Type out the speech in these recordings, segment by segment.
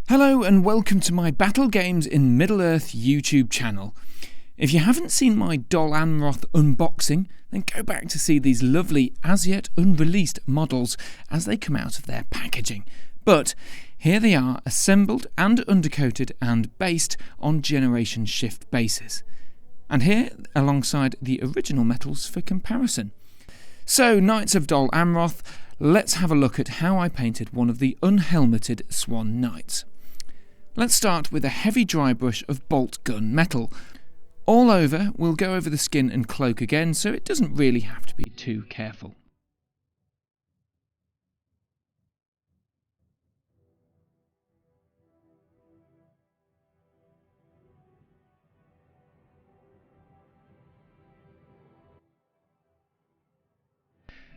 Hello and welcome to my Battle Games in Middle-earth YouTube channel. If you haven't seen my Dol Amroth unboxing, then go back to see these lovely as-yet unreleased models as they come out of their packaging. But here they are, assembled and undercoated and based on Generation Shift bases. And here, alongside the original metals for comparison. So, Knights of Dol Amroth, let's have a look at how I painted one of the unhelmeted Swan Knights. Let's start with a heavy dry brush of bolt gun metal. All over, we'll go over the skin and cloak again, so it doesn't really have to be too careful.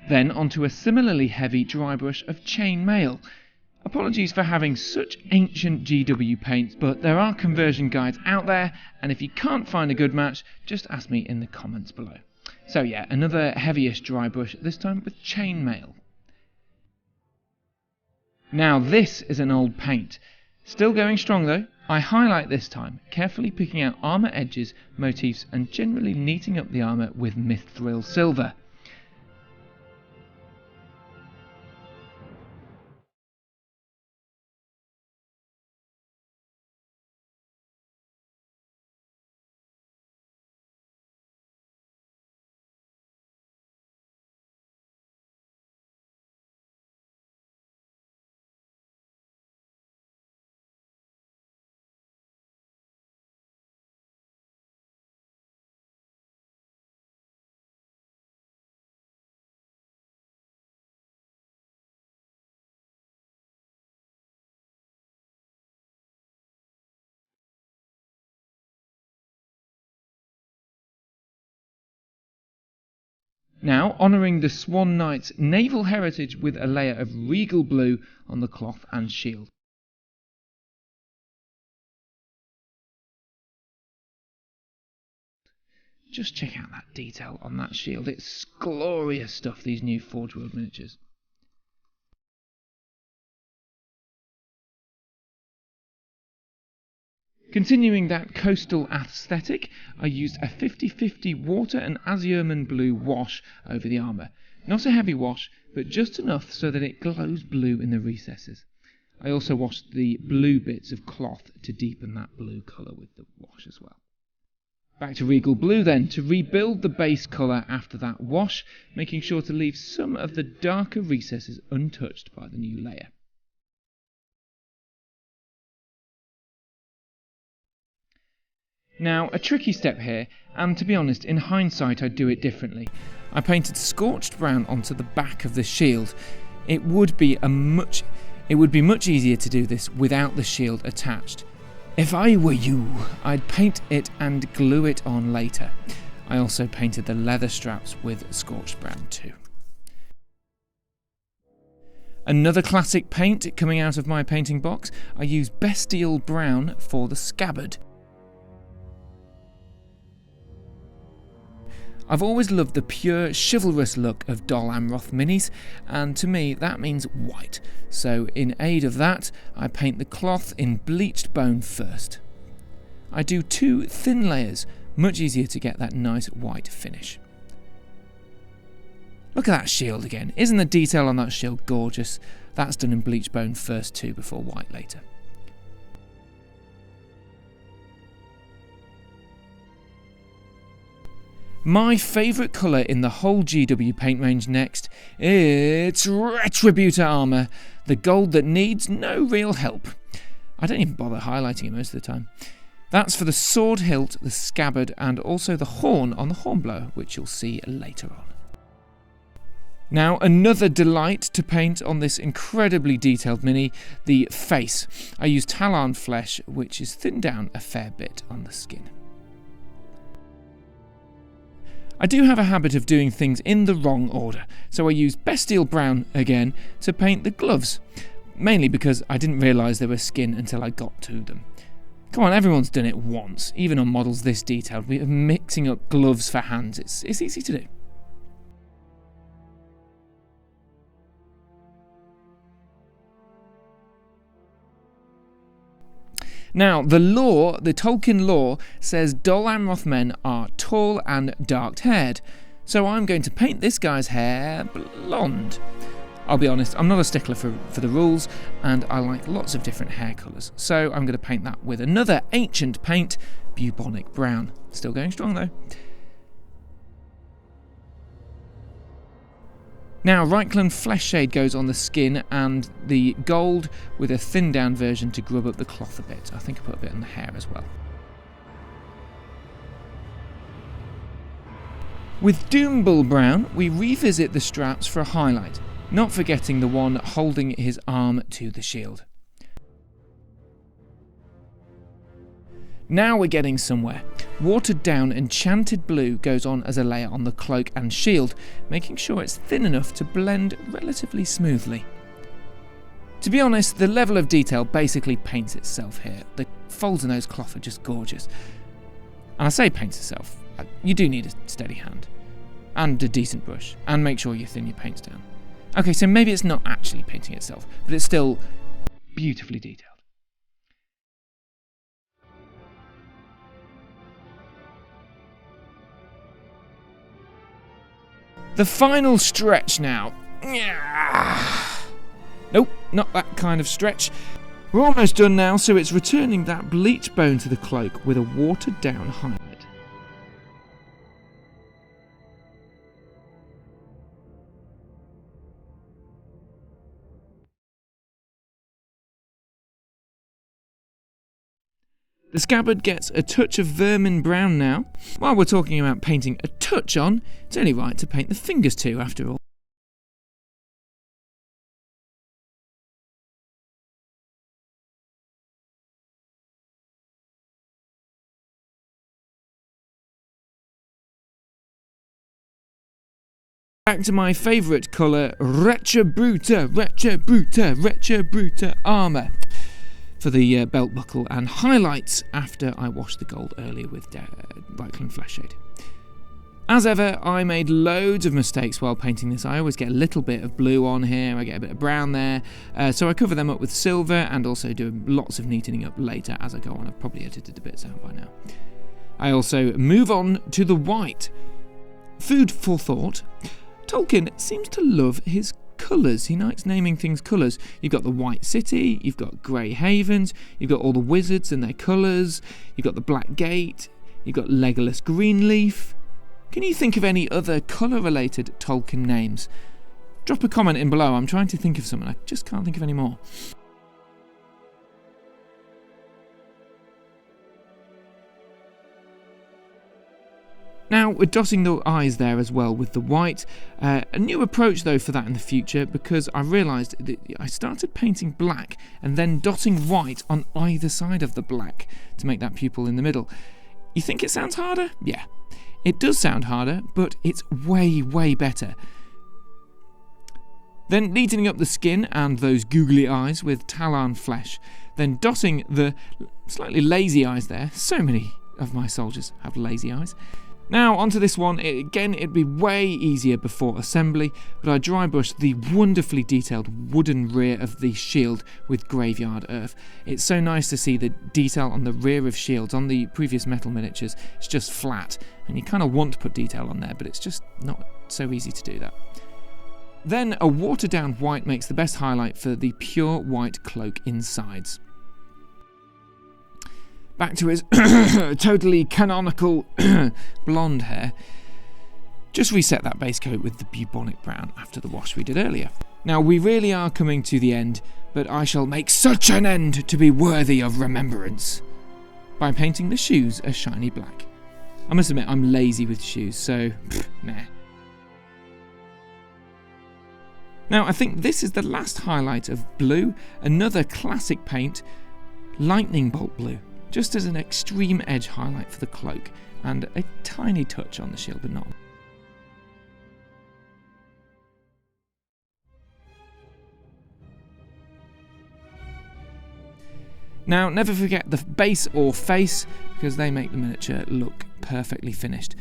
Then onto a similarly heavy dry brush of chain mail. Apologies for having such ancient GW paints, but there are conversion guides out there, and if you can't find a good match, just ask me in the comments below. So yeah, another heavyish dry brush, this time with chain mail. Now this is an old paint. Still going strong though. I highlight this time, carefully picking out armour edges, motifs, and generally neating up the armour with mithril silver. Now, honouring the Swan Knight's naval heritage with a layer of regal blue on the cloth and shield. Just check out that detail on that shield. It's glorious stuff, these new Forge World miniatures. Continuing that coastal aesthetic, I used a 50-50 water and azurman blue wash over the armour. Not a heavy wash, but just enough so that it glows blue in the recesses. I also washed the blue bits of cloth to deepen that blue colour with the wash as well. Back to regal blue then, to rebuild the base colour after that wash, making sure to leave some of the darker recesses untouched by the new layer. Now, a tricky step here, and to be honest, in hindsight I'd do it differently. I painted scorched brown onto the back of the shield. It would be much easier to do this without the shield attached. If I were you, I'd paint it and glue it on later. I also painted the leather straps with scorched brown too. Another classic paint coming out of my painting box, I used bestial brown for the scabbard. I've always loved the pure, chivalrous look of Dol Amroth minis, and to me that means white, so in aid of that, I paint the cloth in bleached bone first. I do 2 thin layers, much easier to get that nice white finish. Look at that shield again, isn't the detail on that shield gorgeous? That's done in bleached bone first too, before white later. My favourite colour in the whole GW paint range next, it's Retributor armour, the gold that needs no real help. I don't even bother highlighting it most of the time. That's for the sword hilt, the scabbard, and also the horn on the hornblower, which you'll see later on. Now, another delight to paint on this incredibly detailed mini, the face. I used Talon flesh, which is thinned down a fair bit on the skin. I do have a habit of doing things in the wrong order, so I used bestial brown again to paint the gloves, mainly because I didn't realise they were skin until I got to them. Come on, everyone's done it once, even on models this detailed. We're mixing up gloves for hands, it's easy to do. Now, the Tolkien lore, says Dol Amroth men are tall and dark-haired, so I'm going to paint this guy's hair blonde. I'll be honest, I'm not a stickler for the rules, and I like lots of different hair colours, so I'm going to paint that with another ancient paint, bubonic brown. Still going strong though. Now, Reikland Flesh Shade goes on the skin, and the gold with a thinned down version to grub up the cloth a bit. I think I put a bit on the hair as well. With Doombull Brown, we revisit the straps for a highlight, not forgetting the one holding his arm to the shield. Now we're getting somewhere. Watered down enchanted blue goes on as a layer on the cloak and shield, making sure it's thin enough to blend relatively smoothly. To be honest, the level of detail basically paints itself here. The folds in those cloth are just gorgeous. And I say paints itself, you do need a steady hand, and a decent brush, and make sure you thin your paints down. Okay, so maybe it's not actually painting itself, but it's still beautifully detailed. The final stretch now. Nope, not that kind of stretch. We're almost done now, so it's returning that bleached bone to the cloak with a watered down highlight. The scabbard gets a touch of vermin brown now. While we're talking about painting a touch on, it's only right to paint the fingers too, after all. Back to my favourite colour, Retributor Armour, for the belt buckle and highlights after I washed the gold earlier with Reikland Flesh Shade. As ever, I made loads of mistakes while painting this. I always get a little bit of blue on here, I get a bit of brown there, so I cover them up with silver and also do lots of neatening up later as I go on. I've probably edited the bits out by now. I also move on to the white. Food for thought. Tolkien seems to love his colours. He likes naming things colours. You've got the White City, you've got Grey Havens, you've got all the wizards and their colours, you've got the Black Gate, you've got Legolas Greenleaf. Can you think of any other colour-related Tolkien names? Drop a comment in below. I'm trying to think of something. I just can't think of any more. Now, we're dotting the eyes there as well with the white. A new approach, though, for that in the future, because I realised that I started painting black and then dotting white on either side of the black to make that pupil in the middle. You think it sounds harder? Yeah, it does sound harder, but it's way, way better. Then neatening up the skin and those googly eyes with Talarn Flesh. Then dotting the slightly lazy eyes there. So many of my soldiers have lazy eyes. Now onto this one. Again, it'd be way easier before assembly, but I dry brushed the wonderfully detailed wooden rear of the shield with graveyard earth. It's so nice to see the detail on the rear of shields. On the previous metal miniatures, it's just flat, and you kind of want to put detail on there, but it's just not so easy to do that. Then a watered down white makes the best highlight for the pure white cloak insides. Back to his totally canonical blonde hair. Just reset that base coat with the bubonic brown after the wash we did earlier. Now we really are coming to the end, but I shall make such an end to be worthy of remembrance by painting the shoes a shiny black. I must admit I'm lazy with shoes, so nah. Now I think this is the last highlight of blue, another classic paint, lightning bolt blue. Just as an extreme edge highlight for the cloak, and a tiny touch on the shield, but not. Now, never forget the base or face, because they make the miniature look perfectly finished.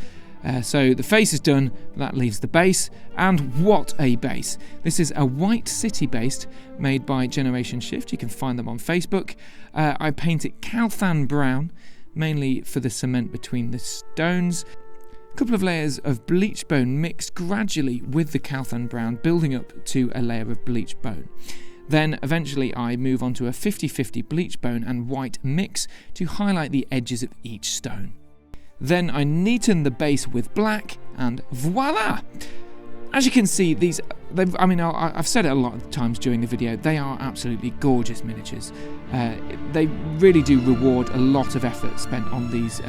So the face is done, that leaves the base, and what a base. This is a white city base made by Generation Shift. You can find them on Facebook. I paint it Calthan brown, mainly for the cement between the stones. A couple of layers of bleached bone mixed gradually with the Calthan brown, building up to a layer of bleached bone. Then eventually I move on to a 50-50 bleached bone and white mix to highlight the edges of each stone. Then I neaten the base with black, and voila! As you can see, I've said it a lot of times during the video, they are absolutely gorgeous miniatures. They really do reward a lot of effort spent on these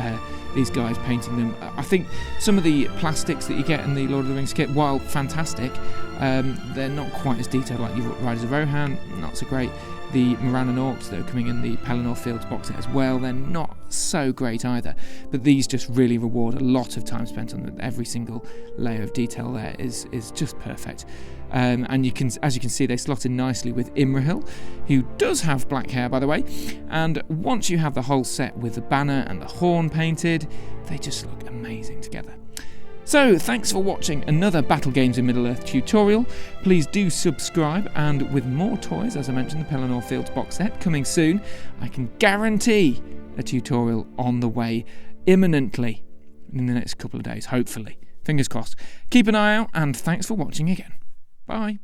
guys painting them. I think some of the plastics that you get in the Lord of the Rings kit, while fantastic, they're not quite as detailed like your Riders of Rohan, not so great. The Moran and Orcs that are coming in the Pelennor Fields box set as well, they're not so great either. But these just really reward a lot of time spent on them. Every single layer of detail there is just perfect. And as you can see, they slot in nicely with Imrahil, who does have black hair, by the way. And once you have the whole set with the banner and the horn painted, they just look amazing together. So, thanks for watching another Battle Games in Middle-earth tutorial. Please do subscribe, and with more toys, as I mentioned, the Pelennor Fields box set coming soon, I can guarantee a tutorial on the way imminently in the next couple of days, hopefully. Fingers crossed. Keep an eye out, and thanks for watching again. Bye.